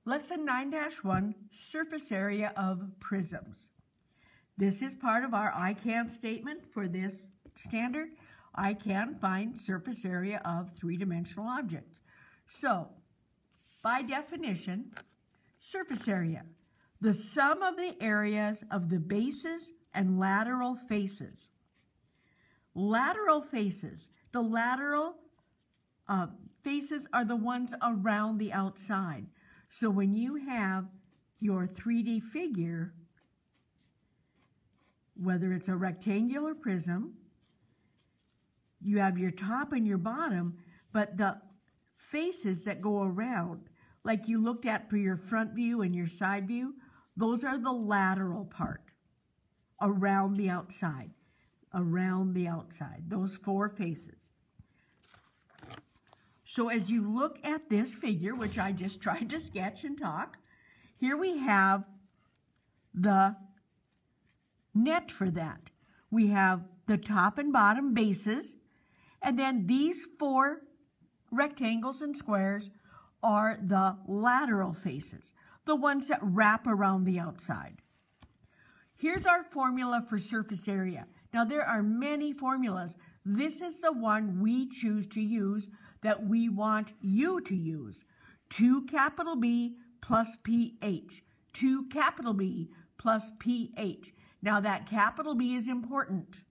Lesson 9-1, Surface Area of Prisms. This is part of our I can statement for this standard. I can find surface area of three-dimensional objects. So, by definition, surface area, the sum of the areas of the bases and lateral faces. Lateral faces, the lateral faces are the ones around the outside. So when you have your 3D figure, whether it's a rectangular prism, you have your top and your bottom, but the faces that go around, like you looked at for your front view and your side view, those are the lateral part, around the outside, those four faces. So as you look at this figure, which I just tried to sketch and talk, here we have the net for that. We have the top and bottom bases, and then these four rectangles and squares are the lateral faces, the ones that wrap around the outside. Here's our formula for surface area. Now there are many formulas. This is the one we choose to use that we want you to use. 2B plus PH. 2B plus PH. Now that capital B is important.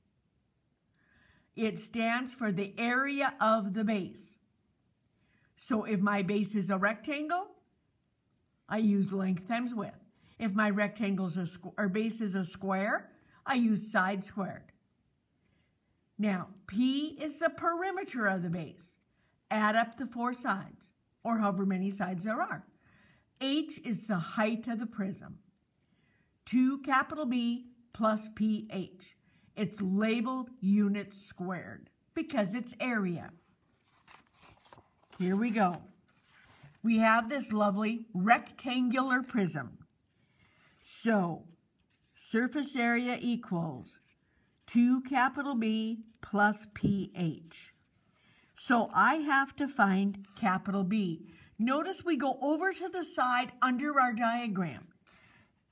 It stands for the area of the base. So if my base is a rectangle, I use length times width. If my rectangle's base is a square, I use side squared. Now, P is the perimeter of the base. Add up the four sides, or however many sides there are. H is the height of the prism. 2B plus PH. It's labeled units squared because it's area. Here we go. We have this lovely rectangular prism. So, surface area equals 2B plus PH. So I have to find capital B. Notice we go over to the side under our diagram,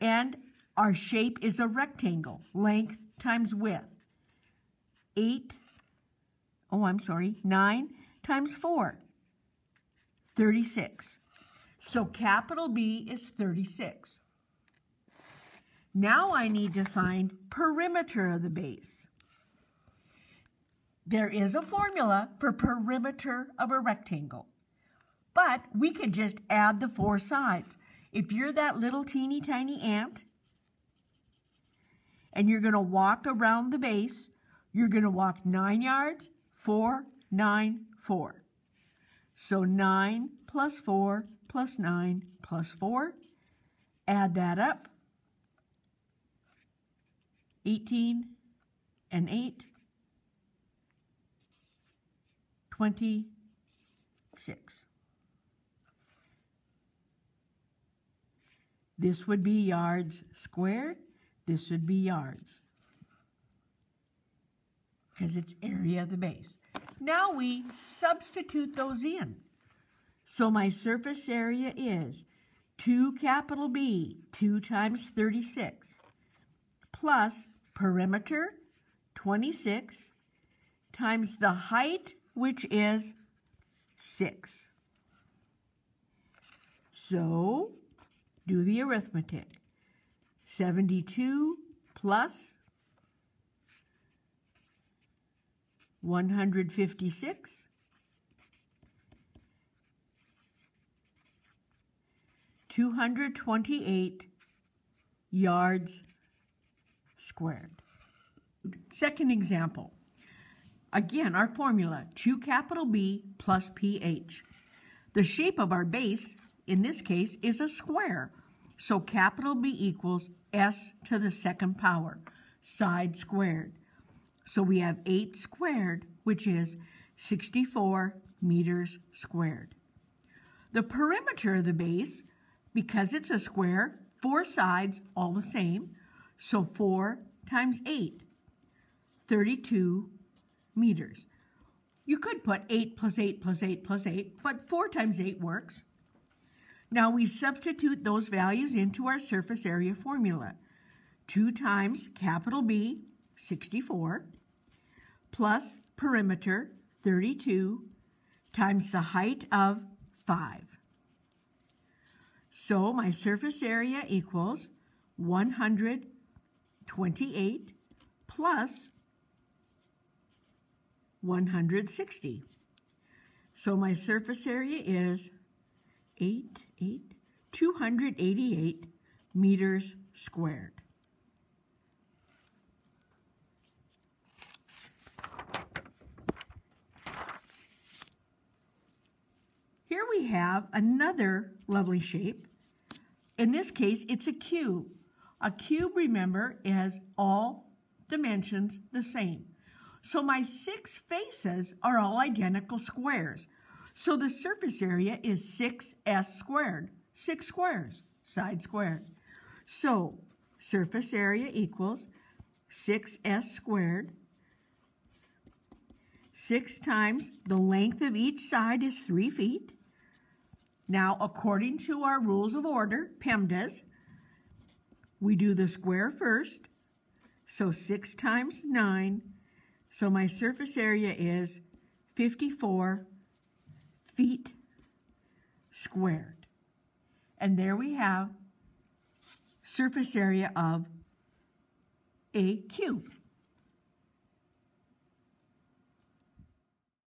and our shape is a rectangle, length times width. 9 times 4, 36. So capital B is 36. Now I need to find perimeter of the base. There is a formula for perimeter of a rectangle, but we could just add the four sides. If you're that little teeny tiny ant and you're going to walk around the base, you're going to walk 9 yards, 4, 9, 4. So 9 plus 4 plus 9 plus 4. Add that up. 18 and 8. 26. This would be yards squared. This would be yards because it's area of the base. Now we substitute those in. So my surface area is 2B, 2 times 36, plus perimeter, 26, times the height, which is 6. So, do the arithmetic. 72 plus 156 . 228 yards squared. Second example. Again, our formula, 2B plus PH. The shape of our base, in this case, is a square. So capital B equals S to the second power, side squared. So we have 8 squared, which is 64 meters squared. The perimeter of the base, because it's a square, 4 sides, all the same. So 4 times 8, 32 meters. You could put 8 plus 8 plus 8 plus 8, but 4 times 8 works. Now we substitute those values into our surface area formula. 2 times capital B, 64, plus perimeter, 32, times the height of 5. So my surface area equals 128 plus 160. So my surface area is 288 meters squared. Here we have another lovely shape. In this case, it's a cube. A cube, remember, is all dimensions the same. So my 6 faces are all identical squares. So the surface area is 6s squared. 6 squares, side squared. So surface area equals 6s squared. 6 times the length of each side is 3 feet. Now, according to our rules of order, PEMDAS, we do the square first. So 6 times 9. So my surface area is 54 feet squared. And there we have surface area of a cube.